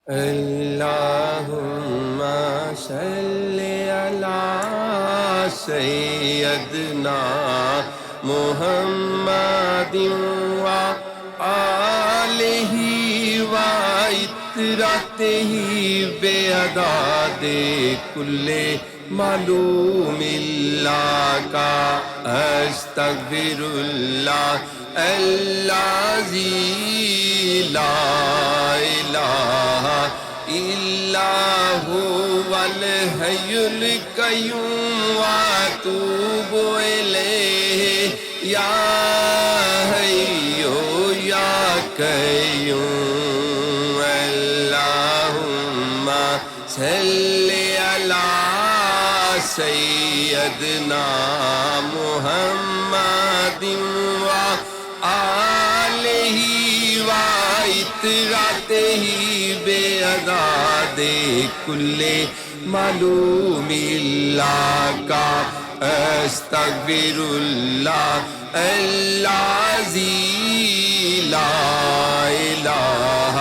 اللہم صلی علی سیدنا محمد وآلہ وعطرتہ بعدد کل معلوم اللہ کا استغفر اللہ الذی لا الہ الا هو الحی القیوم واتوب الیہ یا حی یا قیوم اللہم صلی علی سیدنا محمد وآلہ وعطرتہ بعدد کل معلوم اللہ کا استغفر اللہ الذی لا الہ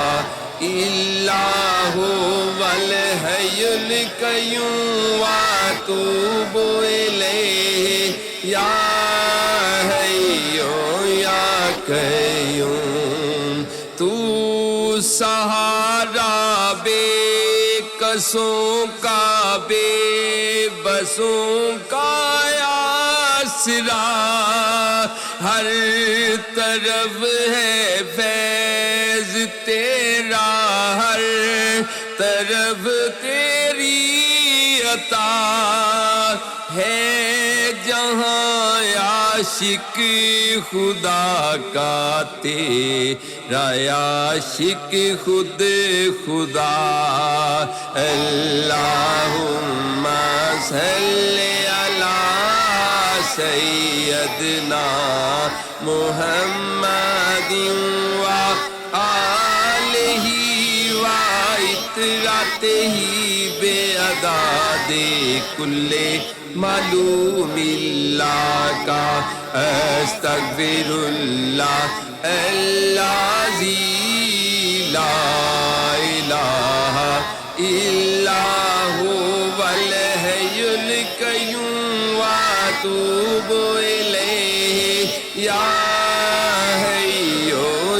الا هو الحی القیوم واتوب الیہ یا حی یا قیوم تو سہارا بے کسوں کا بے بسوں کا آسرا ہر طرف ہے فیض تیرا ہر طرف تیری عطا ہے جہاں عاشق خدا کا تیرا عاشق خود خدا اللہم صلی علی سیدنا محمد وآلہ وعطرتہ بعدد کل معلوم اللہ کا استغفر اللہ الذی لا الہ الا هو الحی القیوم واتوب الیہ یا حی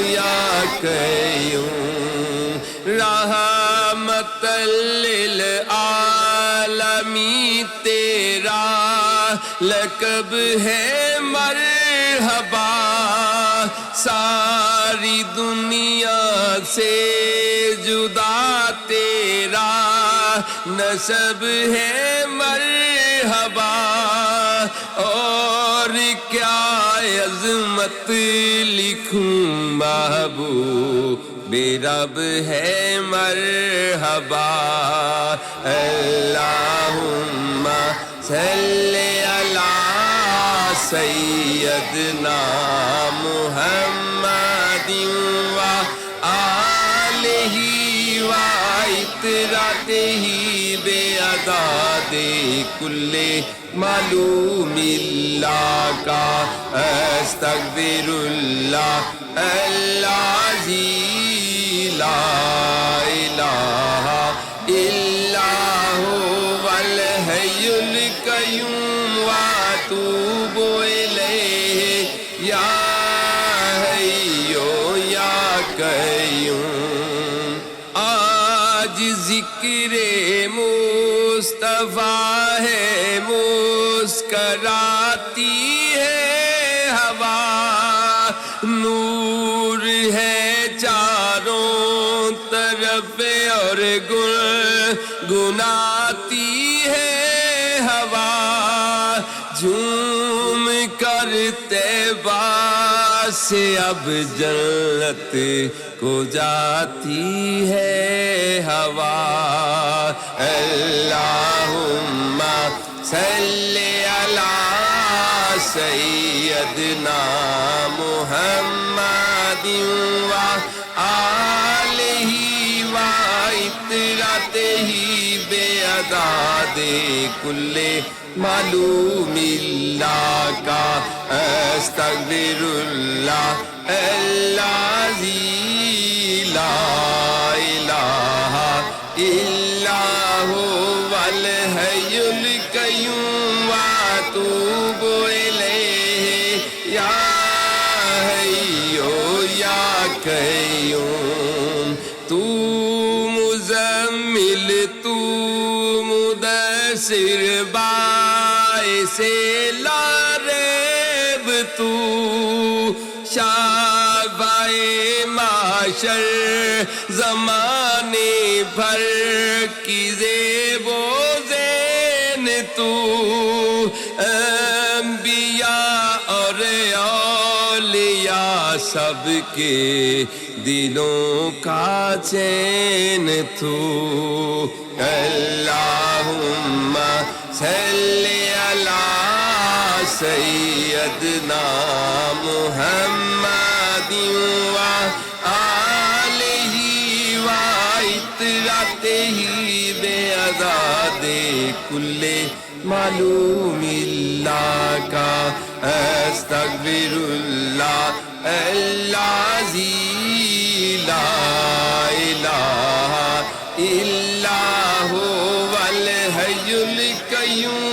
یا قیوم رحمت للعالمین تیرا لقب ہے مرحبا ساری دنیا سے جدا تیرا نسب ہے مرحبا اور کیا عظمت لکھوں محبوب رب ہے مرحبا اللہم صلی علی سیدنا محمد وآلہ وعطرتہ بعدد کل معلوم اللہ کا استغفر اللہ الذی لا الہ الا هو الحی القیوم واتوب الیہ یا حی یا قیوم آج ذکر مصطفیٰ ہے مسکراتی ہے ہوا نور ہے چاروں طرف اور گنگناتی ہے ہوا جھوم کر طیبہ سے اب جنت کو جاتی ہے ہوا اللہم صلی علی سیدنا محمد وآلہ وعطرتہ بعدد کل معلوم اللہ کا استغفر اللہ الذی لا الہ إلا هو الحي القيوم وأتوب إليه يا حي يا قيوم تو مزمل تو مدثر باعث لا ریب تو شافع معشر زمانے بھر کی زیب و زین تو انبیاء اور اولیاء سب کے دلوں کا چین تو اللہم صلی علی سیدنا محمد وآلہ وعطرتہ بعدد کل معلوم اللہ کا استغفر اللہ الذی لا الہ الا هو الحی القیوم